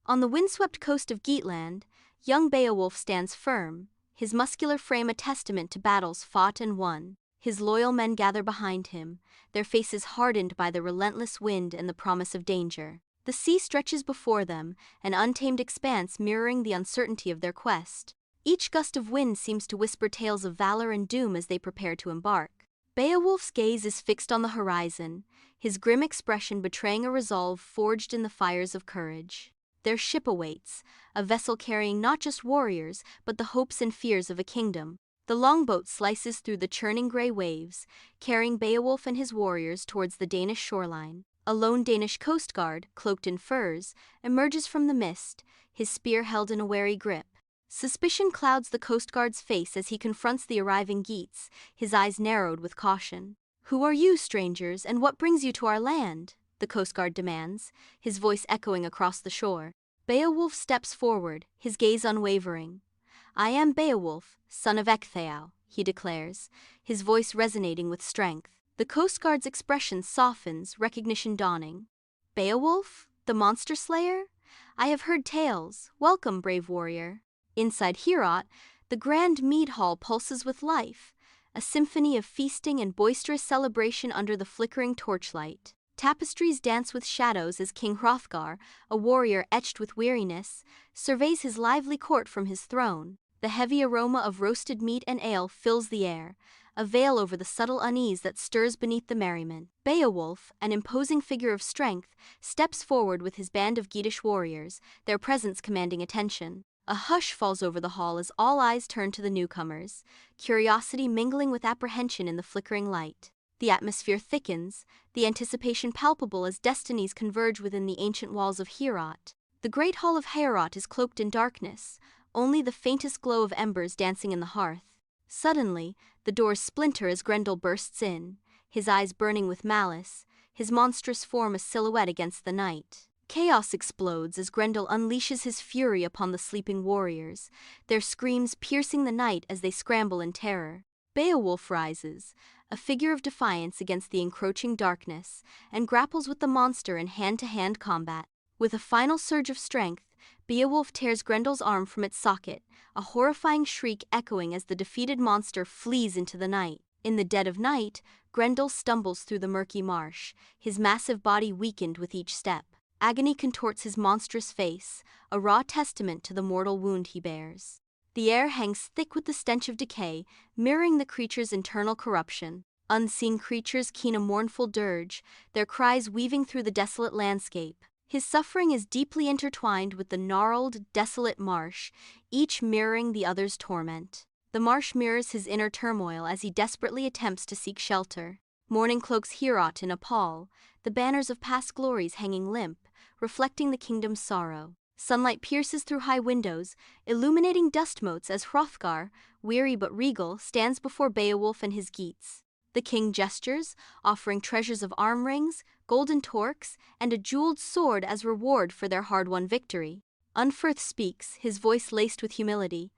On the windswept coast of Geatland, young Beowulf stands firm, his muscular frame a testament to battles fought and won. His loyal men gather behind him, their faces hardened by the relentless wind and the promise of danger. The sea stretches before them, an untamed expanse mirroring the uncertainty of their quest. Each gust of wind seems to whisper tales of valor and doom as they prepare to embark. Beowulf's gaze is fixed on the horizon, his grim expression betraying a resolve forged in the fires of courage. Their ship awaits, a vessel carrying not just warriors, but the hopes and fears of a kingdom. The longboat slices through the churning gray waves, carrying Beowulf and his warriors towards the Danish shoreline. A lone Danish coast guard, cloaked in furs, emerges from the mist, his spear held in a wary grip. Suspicion clouds the coast guard's face as he confronts the arriving Geats, his eyes narrowed with caution. "Who are you, strangers, and what brings you to our land?" the coast guard demands, his voice echoing across the shore. Beowulf steps forward, his gaze unwavering. "I am Beowulf, son of Ecgtheow," he declares, his voice resonating with strength. The coast guard's expression softens, recognition dawning. "Beowulf, the monster slayer? I have heard tales. Welcome, brave warrior." Inside Heorot, the grand mead hall pulses with life, a symphony of feasting and boisterous celebration under the flickering torchlight. Tapestries dance with shadows as King Hrothgar, a warrior etched with weariness, surveys his lively court from his throne. The heavy aroma of roasted meat and ale fills the air, a veil over the subtle unease that stirs beneath the merriment. Beowulf, an imposing figure of strength, steps forward with his band of Geatish warriors, their presence commanding attention. A hush falls over the hall as all eyes turn to the newcomers, curiosity mingling with apprehension in the flickering light. The atmosphere thickens, the anticipation palpable as destinies converge within the ancient walls of Heorot. The great hall of Heorot is cloaked in darkness, only the faintest glow of embers dancing in the hearth. Suddenly, the doors splinter as Grendel bursts in, his eyes burning with malice, his monstrous form a silhouette against the night. Chaos explodes as Grendel unleashes his fury upon the sleeping warriors, their screams piercing the night as they scramble in terror. Beowulf rises, a figure of defiance against the encroaching darkness, and grapples with the monster in hand-to-hand combat. With a final surge of strength, Beowulf tears Grendel's arm from its socket, a horrifying shriek echoing as the defeated monster flees into the night. In the dead of night, Grendel stumbles through the murky marsh, his massive body weakened with each step. Agony contorts his monstrous face, a raw testament to the mortal wound he bears. The air hangs thick with the stench of decay, mirroring the creature's internal corruption. Unseen creatures keen a mournful dirge, their cries weaving through the desolate landscape. His suffering is deeply intertwined with the gnarled, desolate marsh, each mirroring the other's torment. The marsh mirrors his inner turmoil as he desperately attempts to seek shelter. Morning cloaks Heorot in a pall, the banners of past glories hanging limp, reflecting the kingdom's sorrow. Sunlight pierces through high windows, illuminating dust motes as Hrothgar, weary but regal, stands before Beowulf and his Geats. The king gestures, offering treasures of arm rings, golden torques, and a jeweled sword as reward for their hard-won victory. Unferth speaks, his voice laced with humility.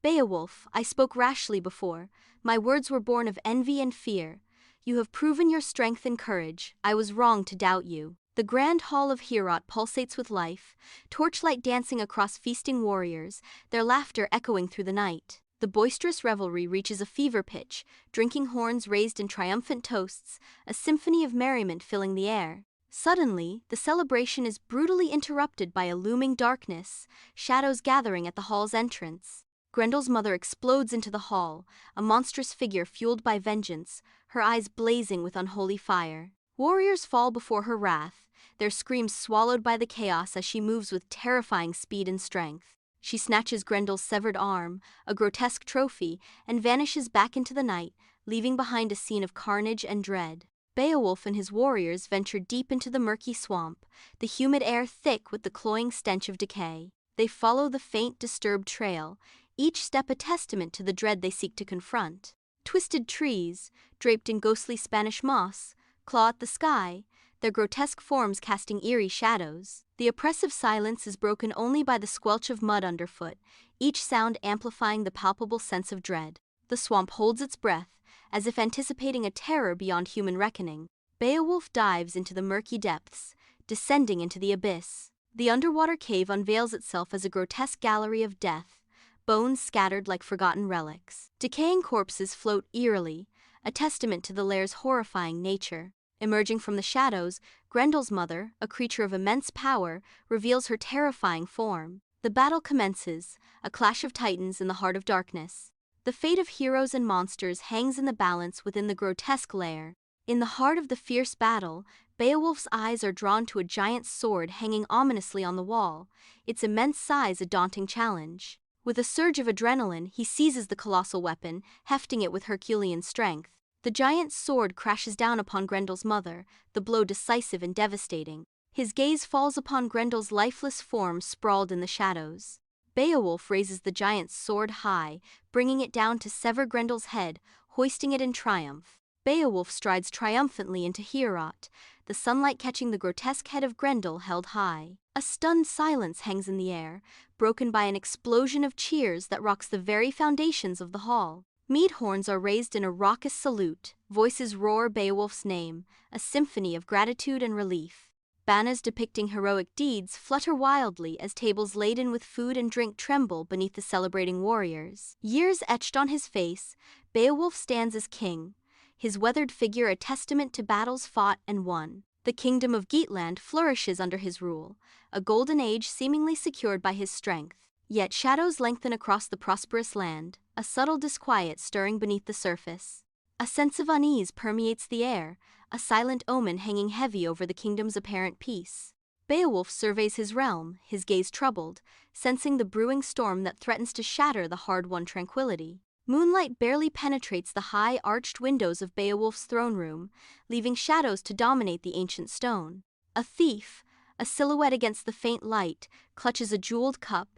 "Beowulf, I spoke rashly before. My words were born of envy and fear. You have proven your strength and courage. I was wrong to doubt you." The grand hall of Heorot pulsates with life, torchlight dancing across feasting warriors, their laughter echoing through the night. The boisterous revelry reaches a fever pitch, drinking horns raised in triumphant toasts, a symphony of merriment filling the air. Suddenly, the celebration is brutally interrupted by a looming darkness, shadows gathering at the hall's entrance. Grendel's mother explodes into the hall, a monstrous figure fueled by vengeance, her eyes blazing with unholy fire. Warriors fall before her wrath, their screams swallowed by the chaos as she moves with terrifying speed and strength. She snatches Grendel's severed arm, a grotesque trophy, and vanishes back into the night, leaving behind a scene of carnage and dread. Beowulf and his warriors venture deep into the murky swamp, the humid air thick with the cloying stench of decay. They follow the faint, disturbed trail, each step a testament to the dread they seek to confront. Twisted trees, draped in ghostly Spanish moss, claw at the sky, their grotesque forms casting eerie shadows. The oppressive silence is broken only by the squelch of mud underfoot, each sound amplifying the palpable sense of dread. The swamp holds its breath, as if anticipating a terror beyond human reckoning. Beowulf dives into the murky depths, descending into the abyss. The underwater cave unveils itself as a grotesque gallery of death, bones scattered like forgotten relics. Decaying corpses float eerily, a testament to the lair's horrifying nature. Emerging from the shadows, Grendel's mother, a creature of immense power, reveals her terrifying form. The battle commences, a clash of titans in the heart of darkness. The fate of heroes and monsters hangs in the balance within the grotesque lair. In the heart of the fierce battle, Beowulf's eyes are drawn to a giant sword hanging ominously on the wall, its immense size a daunting challenge. With a surge of adrenaline, he seizes the colossal weapon, hefting it with Herculean strength. The giant sword crashes down upon Grendel's mother, the blow decisive and devastating. His gaze falls upon Grendel's lifeless form sprawled in the shadows. Beowulf raises the giant's sword high, bringing it down to sever Grendel's head, hoisting it in triumph. Beowulf strides triumphantly into Heorot, the sunlight catching the grotesque head of Grendel held high. A stunned silence hangs in the air, broken by an explosion of cheers that rocks the very foundations of the hall. Mead horns are raised in a raucous salute, voices roar Beowulf's name, a symphony of gratitude and relief. Banners depicting heroic deeds flutter wildly as tables laden with food and drink tremble beneath the celebrating warriors. Years etched on his face, Beowulf stands as king, his weathered figure a testament to battles fought and won. The kingdom of Geatland flourishes under his rule, a golden age seemingly secured by his strength. Yet shadows lengthen across the prosperous land, a subtle disquiet stirring beneath the surface. A sense of unease permeates the air, a silent omen hanging heavy over the kingdom's apparent peace. Beowulf surveys his realm, his gaze troubled, sensing the brewing storm that threatens to shatter the hard-won tranquility. Moonlight barely penetrates the high, arched windows of Beowulf's throne room, leaving shadows to dominate the ancient stone. A thief, a silhouette against the faint light, clutches a jeweled cup,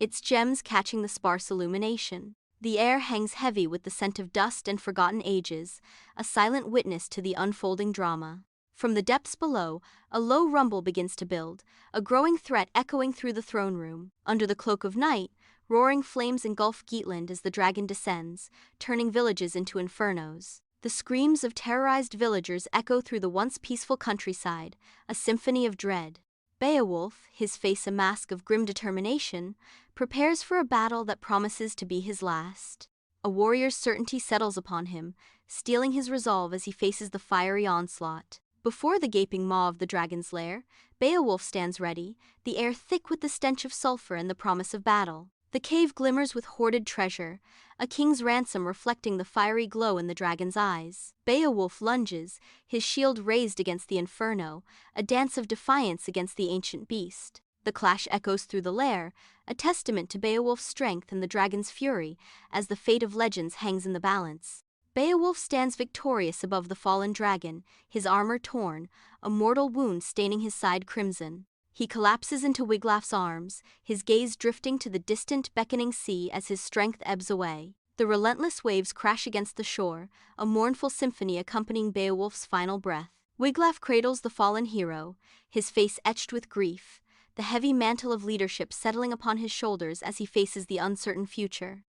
its gems catching the sparse illumination. The air hangs heavy with the scent of dust and forgotten ages, a silent witness to the unfolding drama. From the depths below, a low rumble begins to build, a growing threat echoing through the throne room. Under the cloak of night, roaring flames engulf Geatland as the dragon descends, turning villages into infernos. The screams of terrorized villagers echo through the once peaceful countryside, a symphony of dread. Beowulf, his face a mask of grim determination, prepares for a battle that promises to be his last. A warrior's certainty settles upon him, steeling his resolve as he faces the fiery onslaught. Before the gaping maw of the dragon's lair, Beowulf stands ready, the air thick with the stench of sulfur and the promise of battle. The cave glimmers with hoarded treasure, a king's ransom reflecting the fiery glow in the dragon's eyes. Beowulf lunges, his shield raised against the inferno, a dance of defiance against the ancient beast. The clash echoes through the lair, a testament to Beowulf's strength and the dragon's fury, as the fate of legends hangs in the balance. Beowulf stands victorious above the fallen dragon, his armor torn, a mortal wound staining his side crimson. He collapses into Wiglaf's arms, his gaze drifting to the distant beckoning sea as his strength ebbs away. The relentless waves crash against the shore, a mournful symphony accompanying Beowulf's final breath. Wiglaf cradles the fallen hero, his face etched with grief, the heavy mantle of leadership settling upon his shoulders as he faces the uncertain future.